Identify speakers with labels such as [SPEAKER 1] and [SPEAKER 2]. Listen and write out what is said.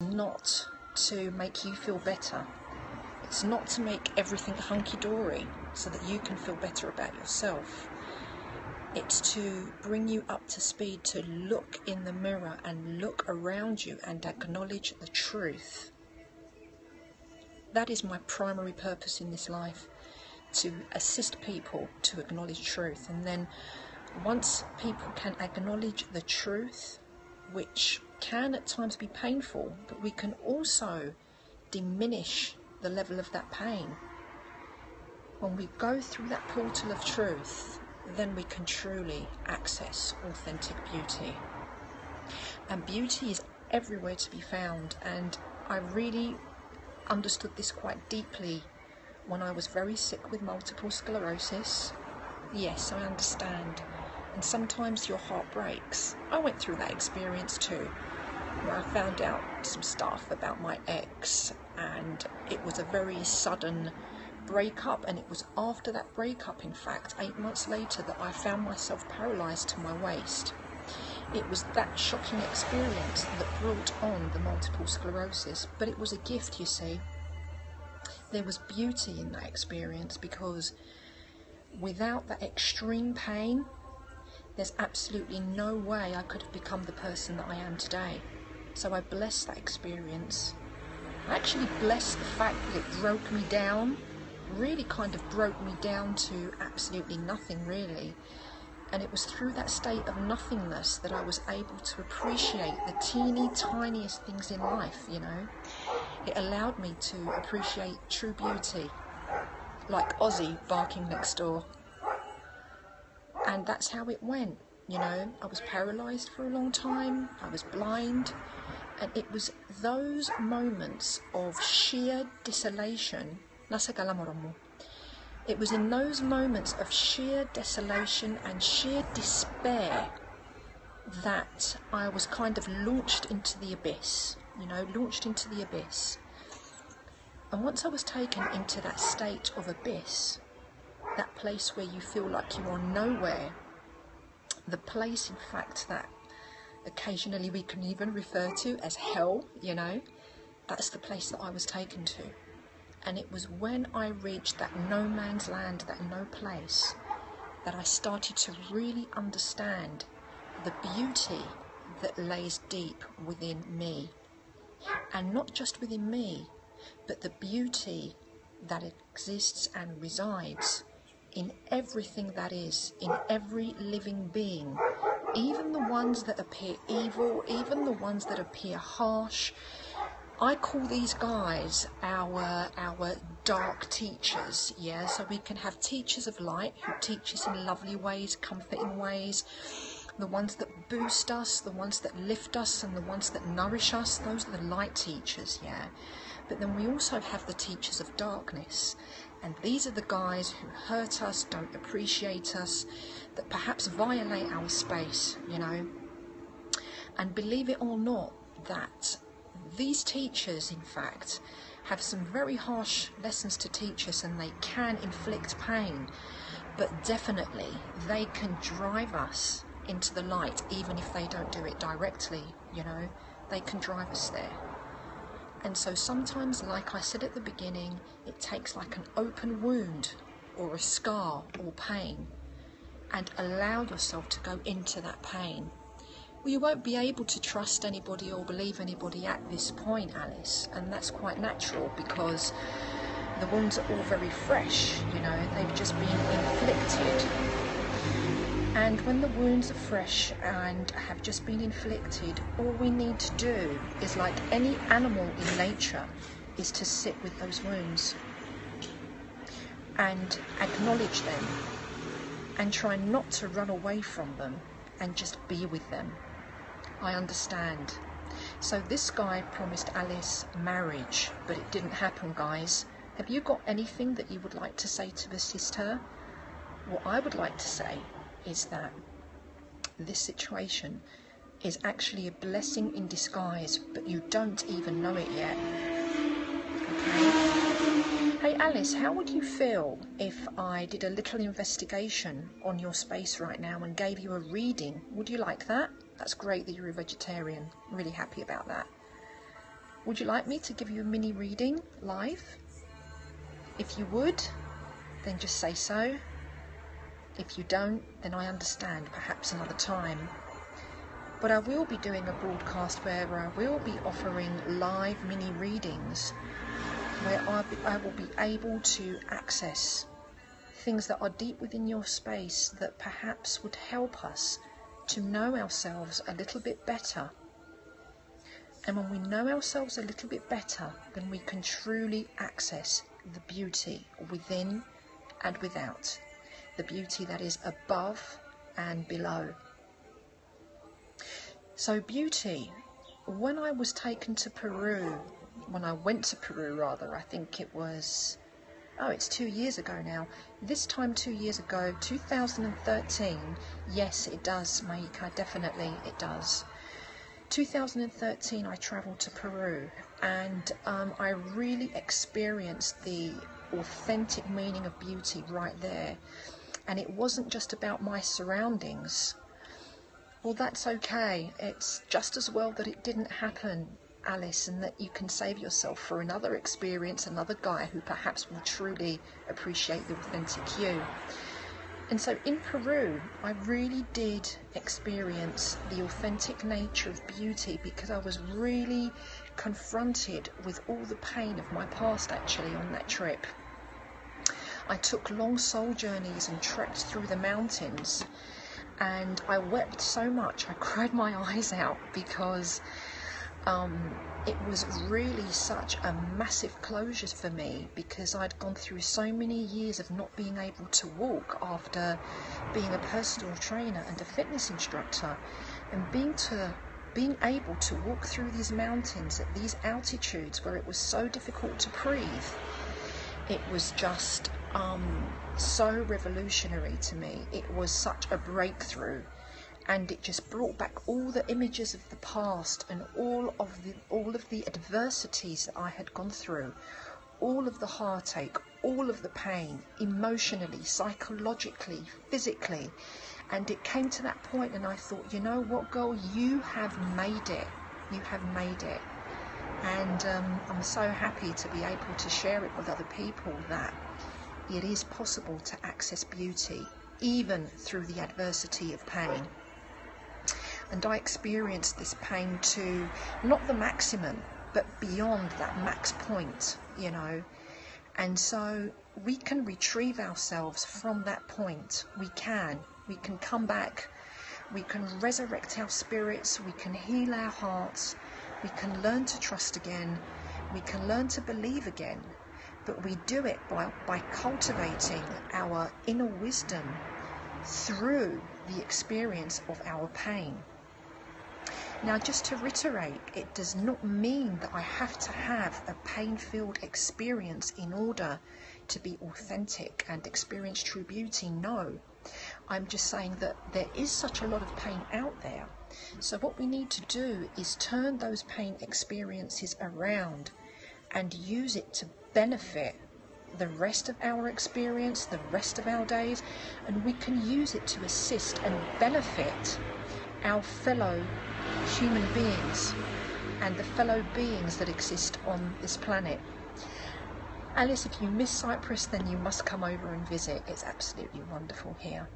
[SPEAKER 1] not to make you feel better. It's not to make everything hunky-dory so that you can feel better about yourself. It's to bring you up to speed, to look in the mirror and look around you and acknowledge the truth. That is my primary purpose in this life, to assist people to acknowledge truth. And then once people can acknowledge the truth, which can at times be painful, but we can also diminish the level of that pain. When we go through that portal of truth, then we can truly access authentic beauty. And beauty is everywhere to be found, and I really understood this quite deeply when I was very sick with multiple sclerosis. Yes, I understand. And sometimes your heart breaks. I went through that experience too, where I found out some stuff about my ex, and it was a very sudden breakup, and it was after that breakup, in fact 8 months later, that I found myself paralysed to my waist. It was that shocking experience that brought on the multiple sclerosis, but it was a gift, you see. There was beauty in that experience, because without that extreme pain, there's absolutely no way I could have become the person that I am today. So I bless that experience. I actually bless the fact that it broke me down, really kind of broke me down to absolutely nothing, really. And it was through that state of nothingness that I was able to appreciate the teeny tiniest things in life, you know. It allowed me to appreciate true beauty, like Ozzy barking next door. And that's how it went, you know. I was paralysed for a long time, I was blind, and it was those moments of sheer desolation. It was in those moments of sheer desolation and sheer despair that I was kind of launched into the abyss, you know, launched into the abyss. And once I was taken into that state of abyss, that place where you feel like you are nowhere, the place, in fact, that occasionally we can even refer to as hell, you know, that's the place that I was taken to. And it was when I reached that no man's land, that no place, that I started to really understand the beauty that lays deep within me. And not just within me, but the beauty that exists and resides in everything that is, in every living being, even the ones that appear evil, even the ones that appear harsh. I call these guys our dark teachers, yeah? So we can have teachers of light who teach us in lovely ways, comforting ways, the ones that boost us, the ones that lift us, and the ones that nourish us. Those are the light teachers, yeah? But then we also have the teachers of darkness, and these are the guys who hurt us, don't appreciate us, that perhaps violate our space, you know? And believe it or not, that these teachers, in fact, have some very harsh lessons to teach us, and they can inflict pain, but definitely they can drive us into the light, even if they don't do it directly, you know. They can drive us there. And so sometimes, like I said at the beginning, it takes like an open wound or a scar or pain, and allow yourself to go into that pain. Well, you won't be able to trust anybody or believe anybody at this point, Alice, and that's quite natural, because the wounds are all very fresh, you know, they've just been inflicted. And when the wounds are fresh and have just been inflicted, all we need to do is, like any animal in nature, is to sit with those wounds and acknowledge them and try not to run away from them and just be with them. I understand. So this guy promised Alice marriage, but it didn't happen, guys. Have you got anything that you would like to say to assist her? What I would like to say is that this situation is actually a blessing in disguise, but you don't even know it yet. Okay? Hey Alice, how would you feel if I did a little investigation on your space right now and gave you a reading? Would you like that? That's great that you're a vegetarian. I'm really happy about that. Would you like me to give you a mini reading live? If you would, then just say so. If you don't, then I understand, perhaps another time. But I will be doing a broadcast where I will be offering live mini readings where I will be able to access things that are deep within your space that perhaps would help us to know ourselves a little bit better. And when we know ourselves a little bit better, then we can truly access the beauty within and without, the beauty that is above and below. So beauty, when I was taken to Peru, when I went to Peru rather, I think it was, it's 2 years ago now. This time 2 years ago, 2013, yes it does, Maika, definitely it does. 2013 I travelled to Peru, and I really experienced the authentic meaning of beauty right there. And it wasn't just about my surroundings. Well, that's okay. It's just as well that it didn't happen, Alice, and that you can save yourself for another experience, another guy who perhaps will truly appreciate the authentic you. And so in Peru, I really did experience the authentic nature of beauty, because I was really confronted with all the pain of my past actually on that trip. I took long soul journeys and trekked through the mountains, and I wept so much, I cried my eyes out, because it was really such a massive closure for me, because I'd gone through so many years of not being able to walk after being a personal trainer and a fitness instructor, and being able to walk through these mountains at these altitudes where it was so difficult to breathe. It was just so revolutionary to me. It was such a breakthrough. And it just brought back all the images of the past and all of the adversities that I had gone through, all of the heartache, all of the pain, emotionally, psychologically, physically. And it came to that point, and I thought, you know what, girl, you have made it. You have made it. And I'm so happy to be able to share it with other people, that it is possible to access beauty even through the adversity of pain. And I experienced this pain to not the maximum, but beyond that max point, you know. And so we can retrieve ourselves from that point. We can come back, we can resurrect our spirits, we can heal our hearts, we can learn to trust again, we can learn to believe again. But we do it by cultivating our inner wisdom through the experience of our pain. Now, just to reiterate, it does not mean that I have to have a pain-filled experience in order to be authentic and experience true beauty. No, I'm just saying that there is such a lot of pain out there. So what we need to do is turn those pain experiences around and use it to benefit the rest of our experience, the rest of our days, and we can use it to assist and benefit our fellow human beings and the fellow beings that exist on this planet. Alice, if you miss Cyprus, then you must come over and visit. It's absolutely wonderful here.